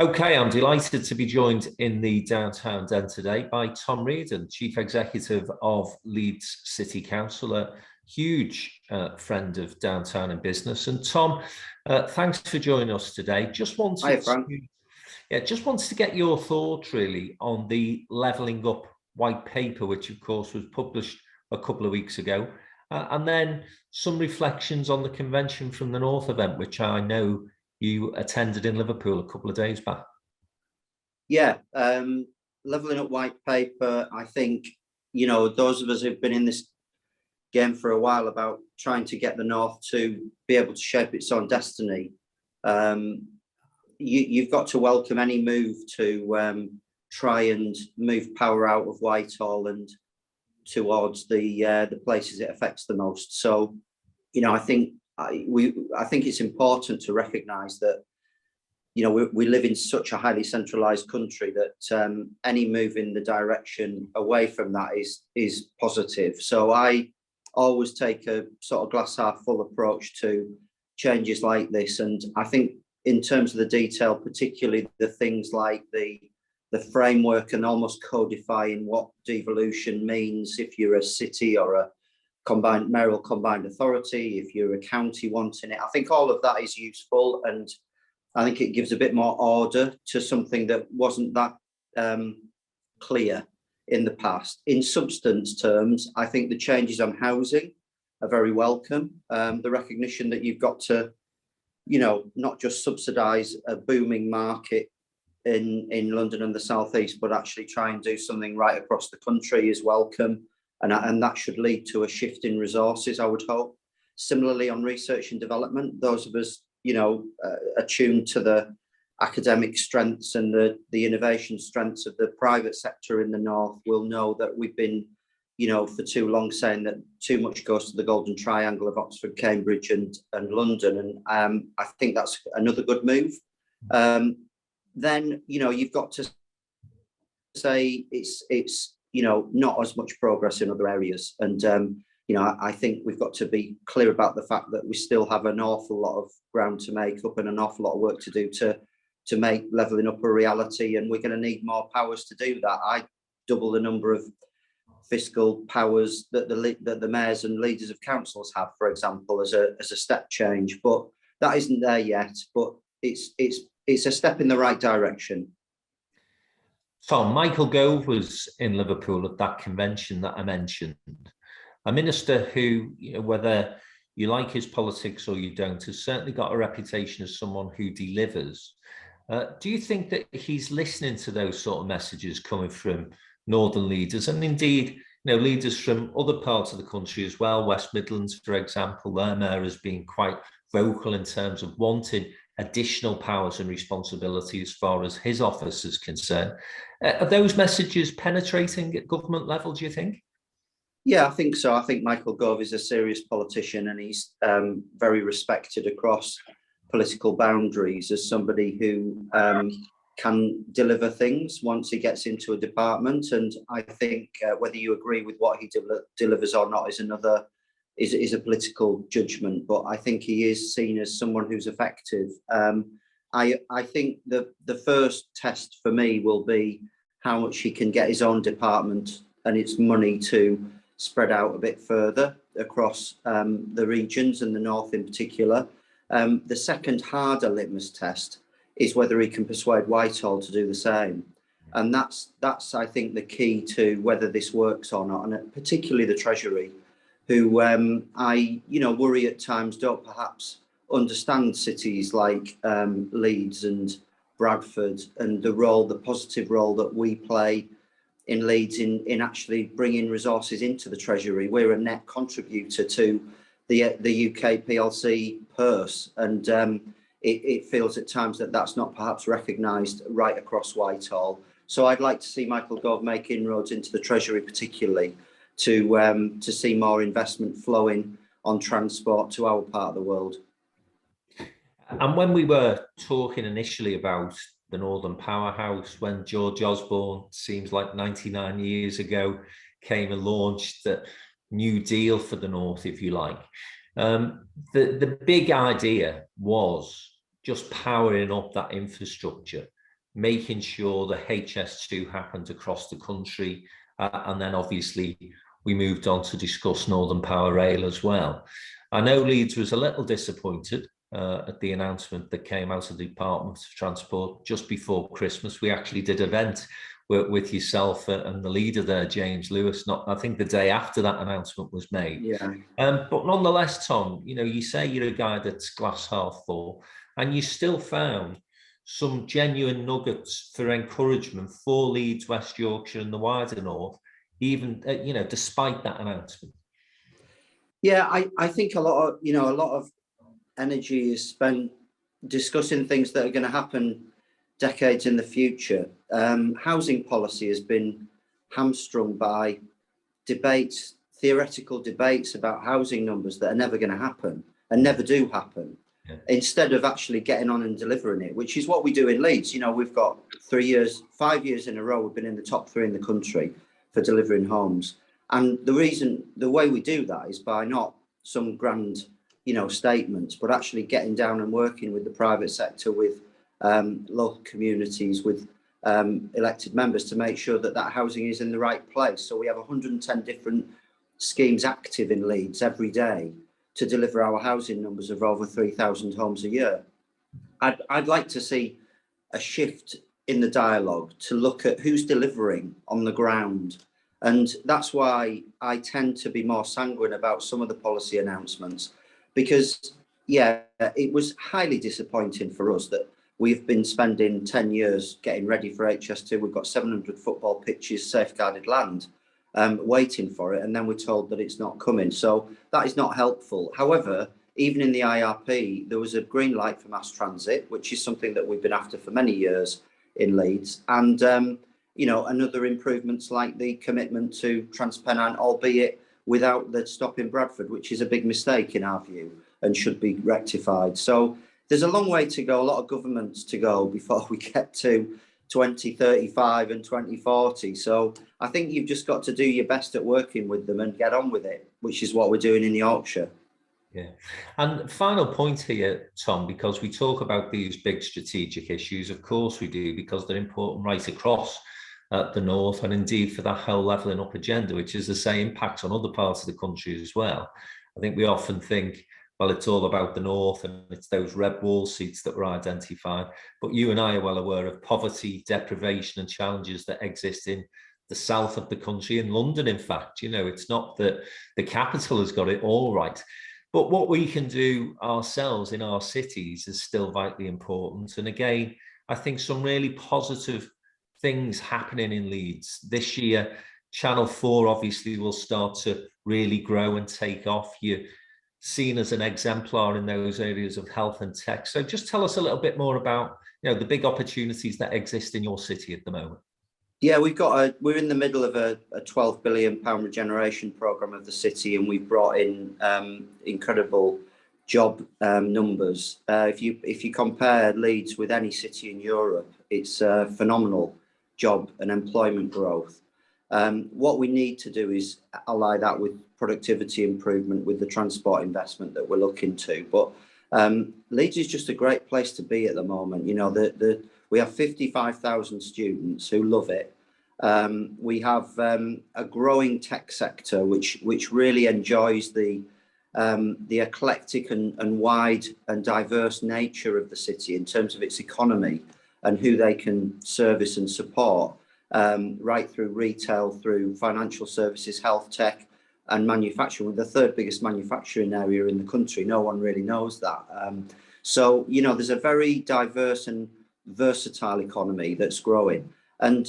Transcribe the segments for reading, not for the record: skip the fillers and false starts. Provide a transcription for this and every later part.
Okay, I'm delighted to be joined in the downtown den today by Tom Riordan, Chief Executive of Leeds City Council, a huge friend of downtown and business. And Tom, thanks for joining us today. Hi, Frank. Just wanted to get your thoughts really on the Levelling Up white paper, which of course was published a couple of weeks ago, and then some reflections on the Convention from the North event, which I know you attended in Liverpool a couple of days back. Yeah, Levelling Up white paper, I think, those of us who've been in this game for a while about trying to get the North to be able to shape its own destiny, you've got to welcome any move to try and move power out of Whitehall and towards the places it affects the most. So, I think it's important to recognise that we live in such a highly centralised country that any move in the direction away from that is positive. So I always take a sort of glass half full approach to changes like this, and I think in terms of the detail, particularly the things like the framework and almost codifying what devolution means if you're a city or a mayoral combined authority, if you're a county wanting it. I think all of that is useful, and I think it gives a bit more order to something that wasn't that clear in the past. In substance terms, I think the changes on housing are very welcome. The recognition that you've got to, not just subsidise a booming market in London and the South East, but actually try and do something right across the country is welcome. And that should lead to a shift in resources, I would hope. Similarly, on research and development, those of us, attuned to the academic strengths and the innovation strengths of the private sector in the North will know that we've been, for too long saying that too much goes to the golden triangle of Oxford, Cambridge and London. And I think that's another good move. Then, you've got to say it's not as much progress in other areas. And, I think we've got to be clear about the fact that we still have an awful lot of ground to make up and an awful lot of work to do to make levelling up a reality. And we're going to need more powers to do that. I double the number of fiscal powers that the mayors and leaders of councils have, for example, as a step change. But that isn't there yet. But it's a step in the right direction. So Michael Gove was in Liverpool at that convention that I mentioned. A minister who, whether you like his politics or you don't, has certainly got a reputation as someone who delivers. Do you think that he's listening to those sort of messages coming from northern leaders, and indeed, leaders from other parts of the country as well? West Midlands, for example, their mayor has been quite vocal in terms of wanting additional powers and responsibility as far as his office is concerned. Are those messages penetrating at government level, do you think? Yeah, I think so. I think Michael Gove is a serious politician, and he's very respected across political boundaries as somebody who can deliver things once he gets into a department. And I think whether you agree with what he delivers or not is a political judgment. But I think he is seen as someone who's effective. I think the first test for me will be how much he can get his own department and its money to spread out a bit further across the regions and the North in particular. The second harder litmus test is whether he can persuade Whitehall to do the same. And that's I think the key to whether this works or not, and particularly the Treasury, who I worry at times don't perhaps understand cities like Leeds and Bradford and the positive role that we play in Leeds in actually bringing resources into the Treasury. We're a net contributor to the UK PLC purse, and it feels at times that that's not perhaps recognised right across Whitehall. So I'd like to see Michael Gove make inroads into the Treasury, particularly to see more investment flowing on transport to our part of the world. And when we were talking initially about the Northern Powerhouse, when George Osborne, seems like 99 years ago, came and launched the New Deal for the North, if you like, the big idea was just powering up that infrastructure making sure the HS2 happened across the country. And then obviously we moved on to discuss Northern Power Rail as well. I know Leeds was a little disappointed at the announcement that came out of the Department of Transport just before Christmas. We actually did an event with yourself and the leader there, James Lewis, I think the day after that announcement was made. Yeah. But nonetheless, Tom, you say you're a guy that's glass half full, and you still found some genuine nuggets for encouragement for Leeds, West Yorkshire and the wider North, even, despite that announcement. Yeah, I think a lot of energy is spent discussing things that are going to happen decades in the future. Housing policy has been hamstrung by debates, theoretical debates about housing numbers that are never going to happen and never do happen. Yeah. Instead of actually getting on and delivering it, which is what we do in Leeds. We've got 5 years in a row, we've been in the top 3 in the country for delivering homes. And the way we do that is by not some grand, statements, but actually getting down and working with the private sector, with local communities, with elected members to make sure that housing is in the right place. So we have 110 different schemes active in Leeds every day to deliver our housing numbers of over 3,000 homes a year. I'd like to see a shift in the dialogue to look at who's delivering on the ground. And that's why I tend to be more sanguine about some of the policy announcements, because, it was highly disappointing for us that we've been spending 10 years getting ready for HS2. We've got 700 football pitches, safeguarded land, waiting for it. And then we're told that it's not coming. So that is not helpful. However, even in the IRP, there was a green light for mass transit, which is something that we've been after for many years in Leeds. And, and other improvements like the commitment to TransPennine, albeit without the stop in Bradford, which is a big mistake in our view and should be rectified. So there's a long way to go, a lot of governments to go before we get to 2035 and 2040. So I think you've just got to do your best at working with them and get on with it, which is what we're doing in Yorkshire. Yeah. And final point here, Tom, because we talk about these big strategic issues, of course we do, because they're important right across the North, and indeed for that whole levelling up agenda, which is the same impact on other parts of the country as well. I think we often think, well, it's all about the North and it's those red wall seats that were identified. But you and I are well aware of poverty, deprivation and challenges that exist in the south of the country, in London, in fact. It's not that the capital has got it all right. But what we can do ourselves in our cities is still vitally important. And again, I think some really positive things happening in Leeds. This year, Channel 4 obviously will start to really grow and take off. You're seen as an exemplar in those areas of health and tech. So just tell us a little bit more about the big opportunities that exist in your city at the moment. Yeah, we're in the middle of a £12 billion regeneration programme of the city, and we've brought in incredible job numbers. If you compare Leeds with any city in Europe, it's phenomenal job and employment growth. What we need to do is ally that with productivity improvement, with the transport investment that we're looking to. But Leeds is just a great place to be at the moment. We have 55,000 students who love it. We have a growing tech sector which really enjoys the eclectic and wide and diverse nature of the city in terms of its economy and who they can service and support, right through retail, through financial services, health tech and manufacturing. We're the third biggest manufacturing area in the country. No one really knows that. So there's a very diverse and versatile economy that's growing. And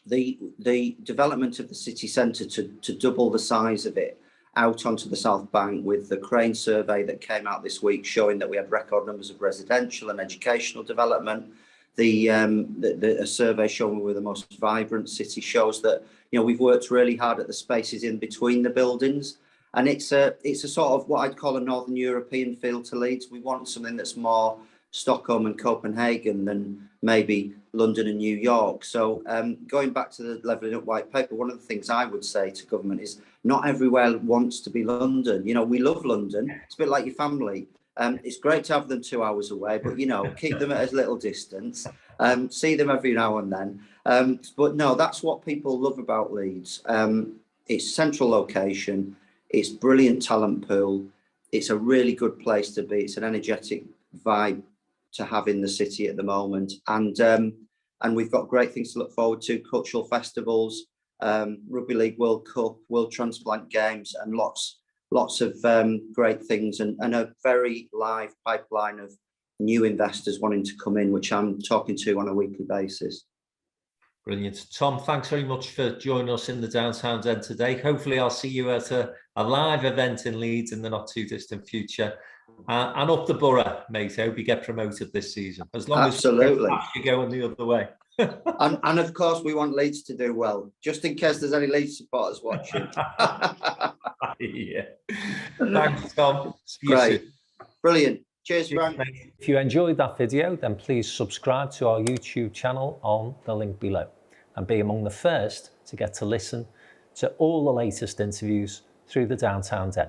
the development of the city centre to double the size of it out onto the South Bank, with the Crane survey that came out this week showing that we had record numbers of residential and educational development. A survey showing we're the most vibrant city shows that we've worked really hard at the spaces in between the buildings, and it's a sort of what I'd call a Northern European feel to Leeds. We want something that's more Stockholm and Copenhagen than maybe London and New York. So going back to the Levelling Up white paper, one of the things I would say to government is not everywhere wants to be London. We love London. It's a bit like your family. It's great to have them 2 hours away, but, you know, keep them at as little distance. See them every now and then. But no, that's what people love about Leeds. It's central location. It's brilliant talent pool. It's a really good place to be. It's an energetic vibe to have in the city at the moment. And we've got great things to look forward to, cultural festivals, Rugby League World Cup, World Transplant Games, and lots of great things, and a very live pipeline of new investors wanting to come in, which I'm talking to on a weekly basis. Brilliant. Tom, thanks very much for joining us in the Downtown Den today. Hopefully I'll see you at a live event in Leeds in the not too distant future. And up the borough, mate. I hope you get promoted this season. As long Absolutely. as you're going the other way. and of course, we want Leeds to do well, just in case there's any Leeds supporters watching. Yeah. Thanks, Tom. See you soon. Brilliant. Cheers, Frank. If you enjoyed that video, then please subscribe to our YouTube channel on the link below and be among the first to get to listen to all the latest interviews through the Downtown Den.